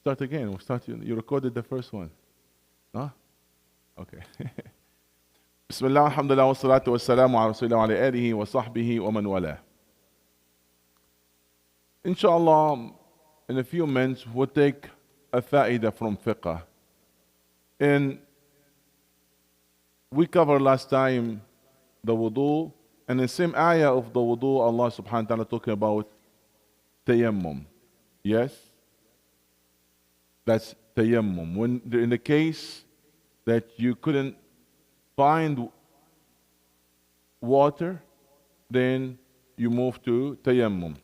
start again. We'll start. You recorded the first one. Huh? Okay. Bismillah, alhamdulillah, wa salatu wa salamu ala rasulillah wa ala alihi wa sahbihi wa man wala. Inshallah, in a few minutes, we'll take a fa'idah from fiqh. And we covered last time the wudu, and the same ayah of the wudu, Allah subhanahu wa ta'ala talking about tayammum. Yes? That's tayammum. When in the case that you couldn't find water, then you move to tayammum.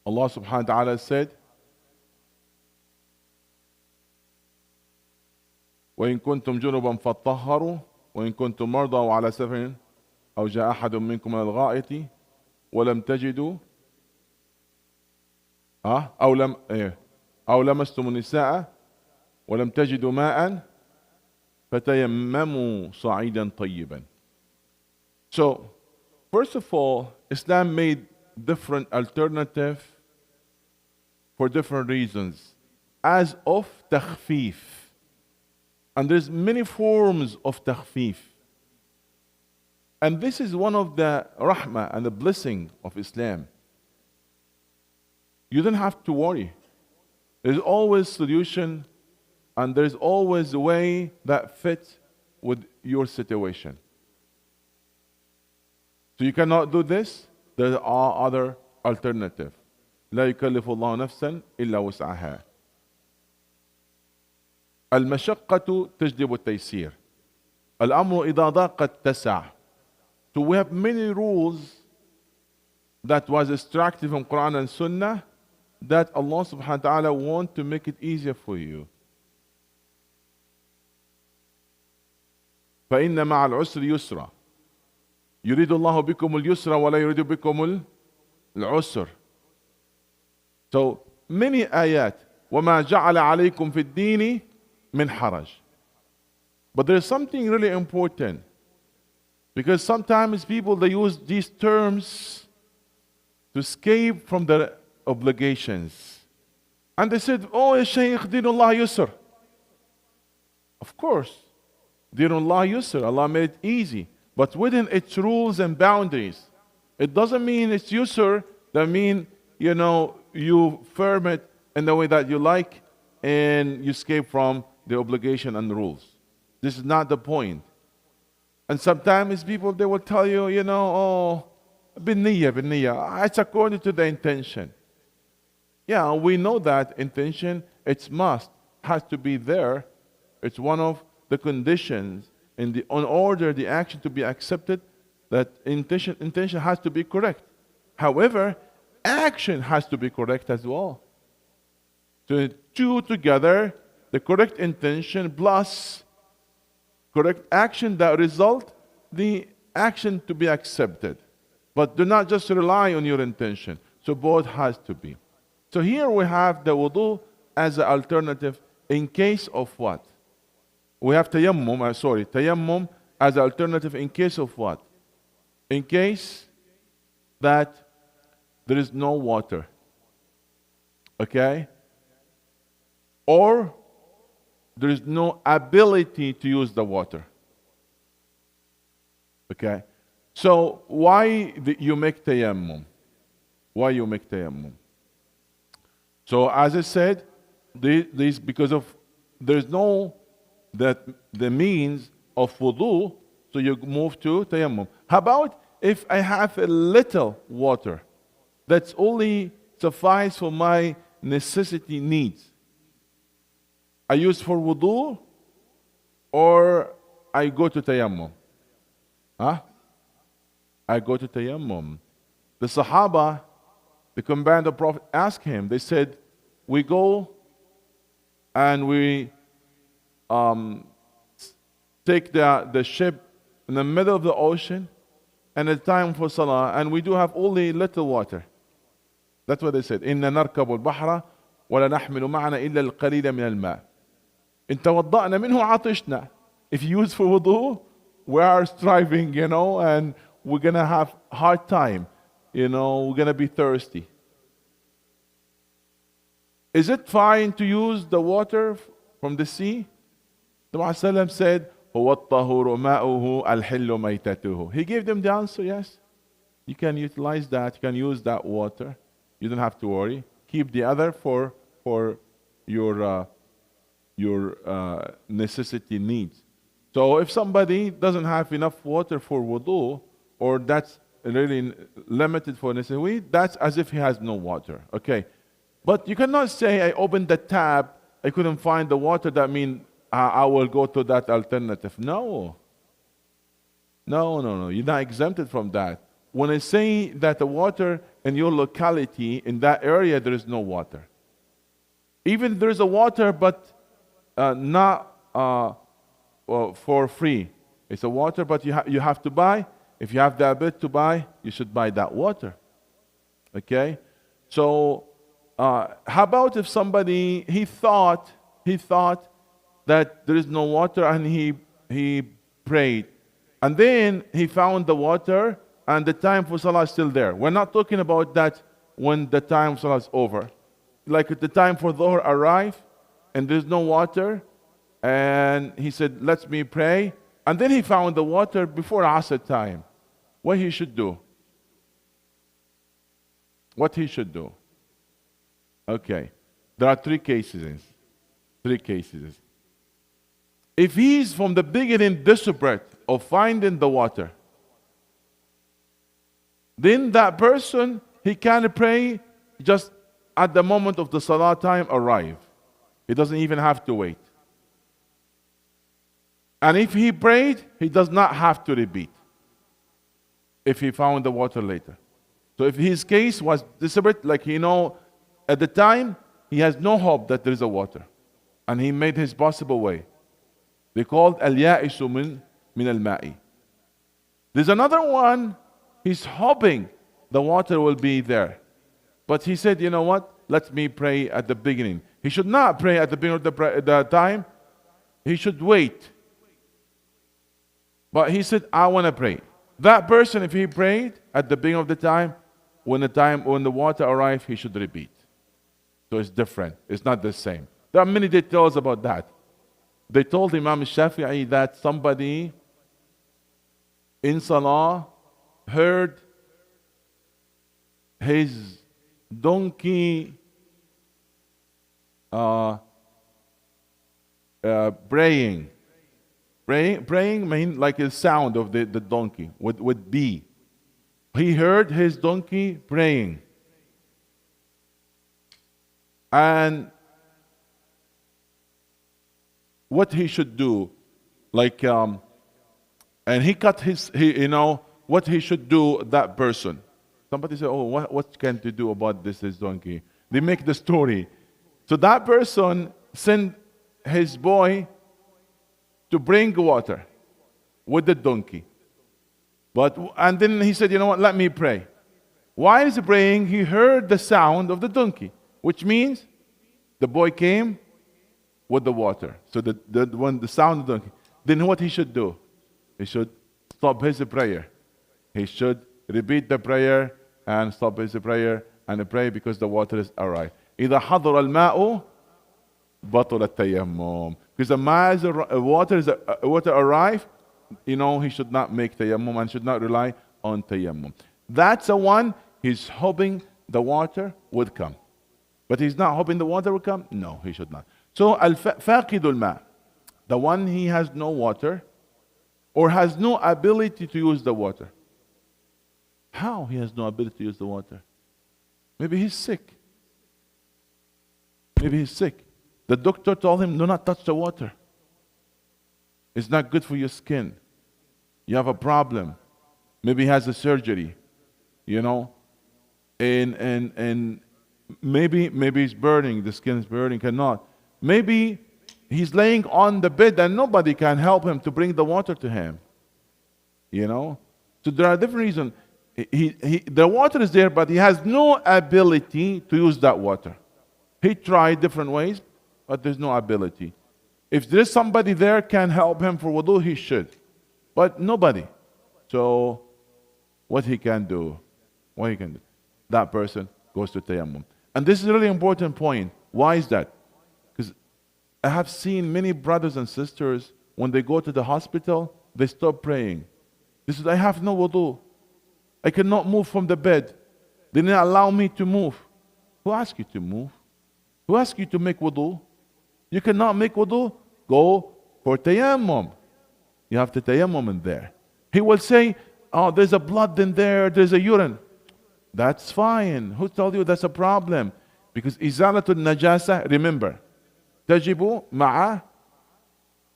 Allah subhanahu wa ta'ala said, وإن كنتم جنبا فاطهروا وإن كنتم مرضى وعلى سفر أو جاء أحد منكم من الغائط ولم تجدوا أو لمستم النساء ولم تجدوا ماء فتيمموا صعيدا طيبا. So, first of all, Islam made different alternatives for different reasons, as of takhfif. And there's many forms of takhfif. And this is one of the rahmah and the blessing of Islam. You don't have to worry. There's always solution, and there's always a way that fits with your situation. So you cannot do this, there are other alternatives. لا يكلف الله نفسا إلا وسعها. المشقة تجلب التيسير. الأمر إذا ضاق اتسع. So we have many rules that was extracted from Quran and Sunnah that Allah subhanahu wa ta'ala want to make it easier for you. فإن مع العسر يسرا. يريد الله بكم اليسر ولا يريد بكم العسر. So many ayat. وما جعل عليكم في الدين من حرج. But there is something really important, because sometimes people, they use these terms to escape from their obligations. And they said, oh, ya Shaykh, Dinullah Yusr. Of course, Dinullah Yusr, Allah made it easy, but within its rules and boundaries. It doesn't mean it's Yusr, that mean, you firm it in the way that you like and you escape from the obligation and the rules. This is not the point. And sometimes people, they will tell you, binniyah, it's according to the intention. Yeah, we know that intention, it's must, has to be there. It's one of the conditions in order the action to be accepted, that intention has to be correct. However, action has to be correct as well. So two together, the correct intention plus correct action that result the action to be accepted. But do not just rely on your intention. So both has to be. So here we have the wudu as an alternative in case of what? We have tayammum as an alternative in case of what? In case that there is no water. Okay? Or there is no ability to use the water. Okay? So why you make tayammum? Why you make tayammum? So as I said, this because of there's no the means of wudu, so you move to tayammum. How about if I have a little water that's only suffice for my necessity needs? I use for wudu or I go to tayammum? I go to tayammum. The Sahaba, the companion of the Prophet, asked him, they said, we go and we take the ship in the middle of the ocean and it's time for salah and we do have only little water. That's what they said. إِنَّ نَرْكَبُ الْبَحْرَ وَلَا نَحْمِلُ مَعَنَا إِلَّا الْقَلِيلَ مِنَ الْمَاءِ إِن تَوَضَّأْنَا مِنْهُ عَطِشْنَا. If you use for wudu, we are striving, and we're going to have hard time. We're going to be thirsty. Is it fine to use the water from the sea? The Prophet said, هو الطهور ماؤه الحل ميتته. He gave them the answer, yes. You can utilize that, you can use that water. You don't have to worry. Keep the other for your necessity needs. So if somebody doesn't have enough water for wudu, or that's really limited for necessity, that's as if he has no water. Okay. But you cannot say, I opened the tap, I couldn't find the water, that means I will go to that alternative. No. No. You're not exempted from that. When I say that the water in your locality, in that area, there is no water. Even there is a water, but not for free. It's a water, but you have to buy. If you have the ability to buy, you should buy that water. Okay? So, how about if somebody, he thought that there is no water, and he prayed, and then he found the water, and the time for Salah is still there. We're not talking about that when the time for Salah is over. Like at the time for Dhuhr arrived, and there's no water, and he said, let me pray, and then he found the water before Asr time. What he should do? What he should do? Okay. There are three cases. If he's from the beginning desperate of finding the water, then that person, he can pray just at the moment of the Salah time arrive. He doesn't even have to wait. And if he prayed, he does not have to repeat if he found the water later. So if his case was desperate, like at the time, he has no hope that there is a water, and he made his possible way. They called al-ya'isu min al-ma'i. There's another one, he's hoping the water will be there. But he said, you know what? Let me pray at the beginning. He should not pray at the beginning of the time. He should wait. But he said, I want to pray. That person, if he prayed at the beginning of the time, when the water arrives, he should repeat. So it's different. It's not the same. There are many details about that. They told Imam Shafi'i that somebody in Salah heard his donkey braying. Braying means like the sound of the donkey would be. He heard his donkey praying. And what he should do, and he cut what he should do, that person. Somebody said, oh, what can you do about this donkey? They make the story. So that person sent his boy to bring water with the donkey. And then he said, you know what, let me pray. While he's praying, he heard the sound of the donkey, which means the boy came with the water. So when the sound of the donkey, then what he should do? He should stop his prayer. He should repeat the prayer and stop his prayer and pray because the water is arrived. إذا حضر الماء بطل التيمم. Because the water arrive, he should not make tayammum and should not rely on tayammum. That's the one he's hoping the water would come. But he's not hoping the water will come? No, he should not. So, al-faqidul ma, the one he has no water or has no ability to use the water. How he has no ability to use the water? Maybe he's sick. The doctor told him, do not touch the water. It's not good for your skin. You have a problem. Maybe he has a surgery, and maybe he's burning, the skin is burning, cannot. Maybe he's laying on the bed and nobody can help him to bring the water to him. So there are different reasons. The water is there, but he has no ability to use that water. He tried different ways, but there's no ability. If there's somebody there can help him for wudu, he should. But nobody. So what he can do? That person goes to tayammum. And this is a really important point. Why is that? Because I have seen many brothers and sisters, when they go to the hospital, they stop praying. They said, I have no wudu. I cannot move from the bed. They didn't allow me to move. Who asked you to move? Who asked you to make wudu? You cannot make wudu? Go for tayammum. You have to tayammum in there. He will say, oh, there's a blood in there, there's a urine. That's fine. Who told you that's a problem? Because izalatul najasa, remember, تجب مع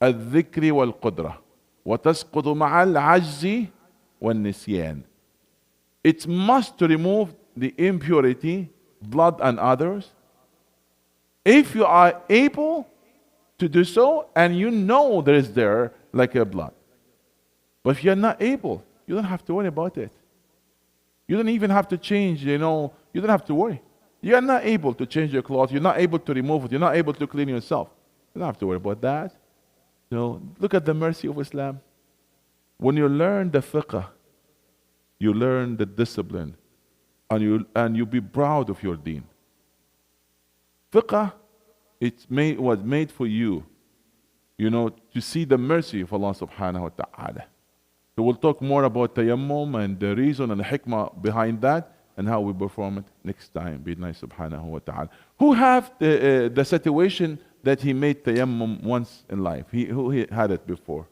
الذكر والقدرة وتسقط مع العجز والنسيان. It's must to remove the impurity, blood and others. If you are able to do so, and you know there is there like a blood. But if you're not able, you don't have to worry about it. You don't even have to change, you don't have to worry. You're not able to change your clothes. You're not able to remove it. You're not able to clean yourself. You don't have to worry about that. Look at the mercy of Islam. When you learn the fiqh, you learn the discipline, and you be proud of your deen. Fiqh, was made for you, to see the mercy of Allah subhanahu wa ta'ala. So we'll talk more about tayammum and the reason and the hikmah behind that and how we perform it next time. Bi-idhnihi subhanahu wa ta'ala. Who have the situation that he made tayammum once in life? Who had it before?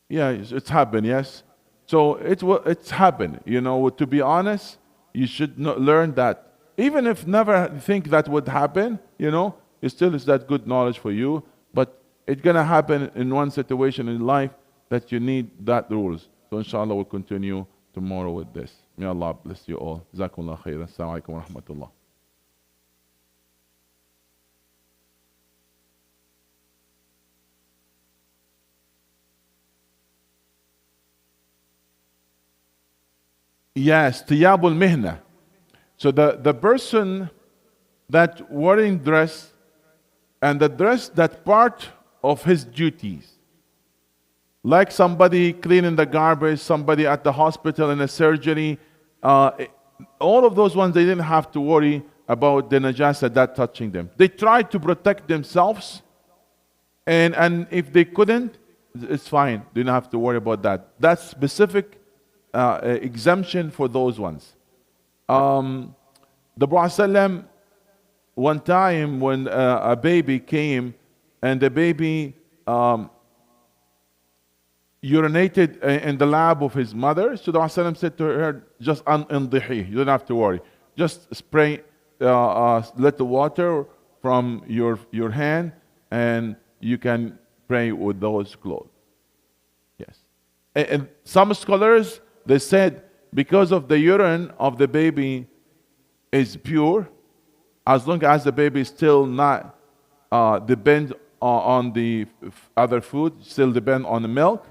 Yeah, it's happened, yes. So it's happened. To be honest, you should not learn that. Even if never think that would happen, it still is that good knowledge for you. But it's going to happen in one situation in life that you need that rules. So inshallah we'll continue tomorrow with this. May Allah bless you all. Jazakumullah khairan. Assalamu alaikum wa rahmatullah. Yes, tiyabul mihna. So the person that wearing dress, and the dress that part of his duties, like somebody cleaning the garbage, somebody at the hospital in a surgery, all of those ones, they didn't have to worry about the najasa that touching them. They tried to protect themselves, and if they couldn't, it's fine. They didn't have to worry about that. That's specific exemption for those ones. The Prophet ﷺ, one time when a baby came and the baby urinated in the lap of his mother, so the Prophet ﷺ said to her, just andihi, you don't have to worry. Just spray little water from your hand and you can pray with those clothes. Yes. And some scholars, they said, because of the urine of the baby is pure, as long as the baby is still not depend on the other food, still depend on the milk,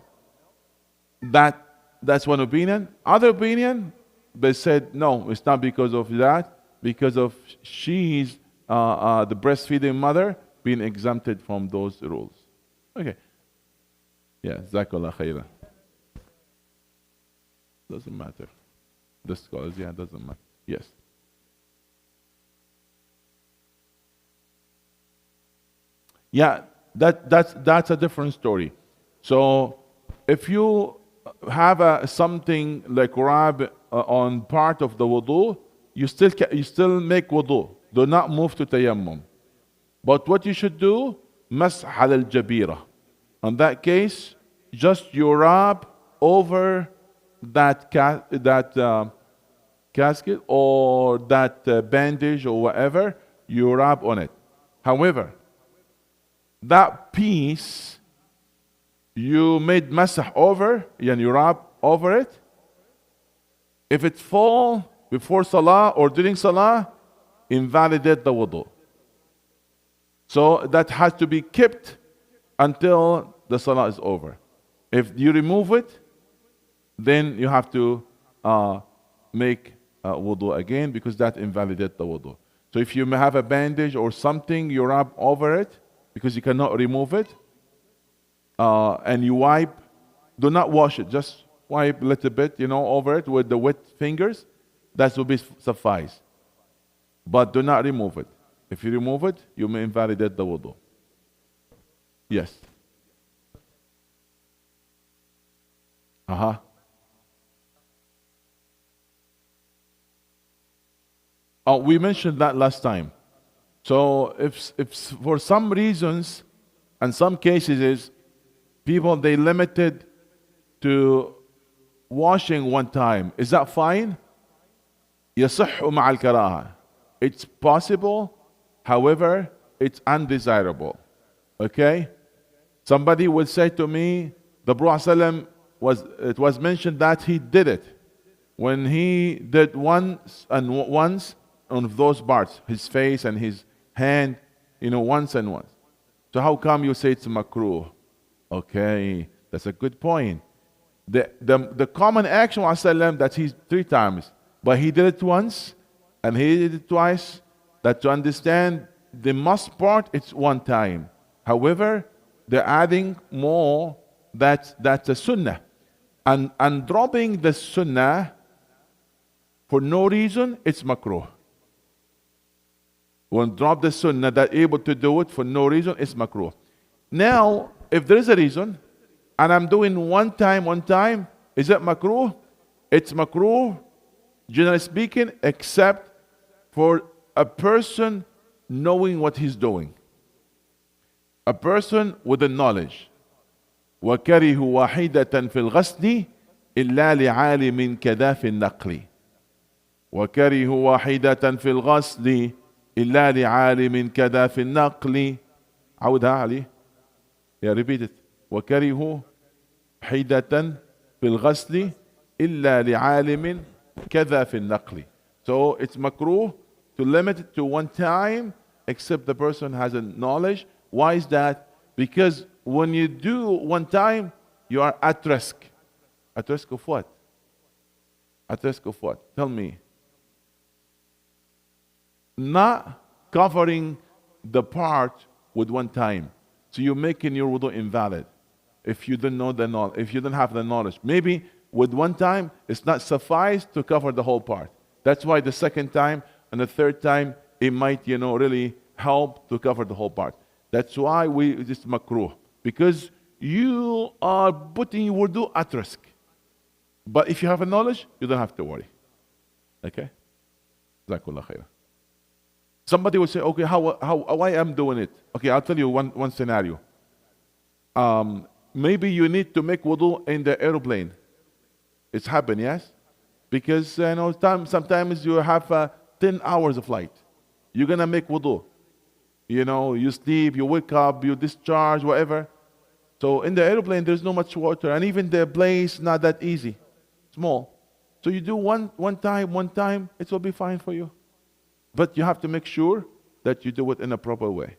that's one opinion. Other opinion, they said, no, it's not because of that, because of she's the breastfeeding mother being exempted from those rules. Okay. Yeah, Jazakallah khairan. Doesn't matter. The scholars, yeah, doesn't matter. Yes. Yeah, that's a different story. So if you have something like rab on part of the wudu, you still make wudu. Do not move to tayammum. But what you should do, masah al-jabira. In that case, just you rub over that casket or that bandage or whatever, you rub on it. However, that piece you made masah over, and you rub over it, if it fall before salah or during salah, invalidate the wudu. So that has to be kept until the salah is over. If you remove it, then you have to make wudu again, because that invalidates the wudu. So if you have a bandage or something, you rub over it because you cannot remove it, and you wipe. Do not wash it, just wipe a little bit, over it with the wet fingers. That will be suffice. but do not remove it. If you remove it, you may invalidate the wudu. Yes. Uh-huh. Oh, we mentioned that last time. So if for some reasons and some cases is people they limited to washing one time, is that fine? يصح مع الكراهة. It's possible, however, it's undesirable. Okay? Somebody would say to me, the Prophet it was mentioned that he did it. When he did once on those parts, his face and his hand, once and once. So how come you say it's makruh? Okay, that's a good point. The common action of Sallam that he's 3 times, but he did it once and he did it twice. That to understand the must part, it's 1 time. However, they're adding more that's a sunnah. And dropping the sunnah for no reason, it's makruh. When drop the sunnah that able to do it for no reason, it's makruh. Now, if there is a reason, and I'm doing one time, is it makruh? It's makruh, generally speaking, except for a person knowing what he's doing. A person with the knowledge. وَكَرِهُ وَاحِدَةً فِي الْغَسْلِ إِلَّا لِعَالِمٍ كَذَا فِي النَّقْلِ وَكَرِهُ وَاحِدَةً فِي الْغَسْلِ إِلَّا لِعَالِمٍ كَذَا فِي النَّقْلِ. عودها علي. Yeah, repeat it. وَكَرِهُ وَاحِدَةً فِي الْغَسْلِ إِلَّا لِعَالِمٍ كَذَا فِي النَّقْلِ. So it's makruh to limit it to 1 time, except the person has a knowledge. Why is that? Because when you do 1 time, you are at risk. At risk of what? At risk of what? Tell me. Not covering the part with 1 time. So you're making your wudu invalid. If you don't know the knowledge, if you don't have the knowledge. Maybe with 1 time, it's not suffice to cover the whole part. That's why the 2nd time and the 3rd time, it might, really help to cover the whole part. That's why it's makruh. Because you are putting your wudu at risk. But if you have a knowledge, you don't have to worry. Okay? Jazakallah khair. Somebody will say, okay, why I'm doing it? Okay, I'll tell you one scenario. Maybe you need to make wudu in the airplane. It's happened, yes? Because sometimes you have 10 hours of flight. You're going to make wudu. You sleep, you wake up, you discharge, whatever. So in the airplane, there's not much water. And even the place, not that easy. Small. So you do one time, it will be fine for you. But you have to make sure that you do it in a proper way.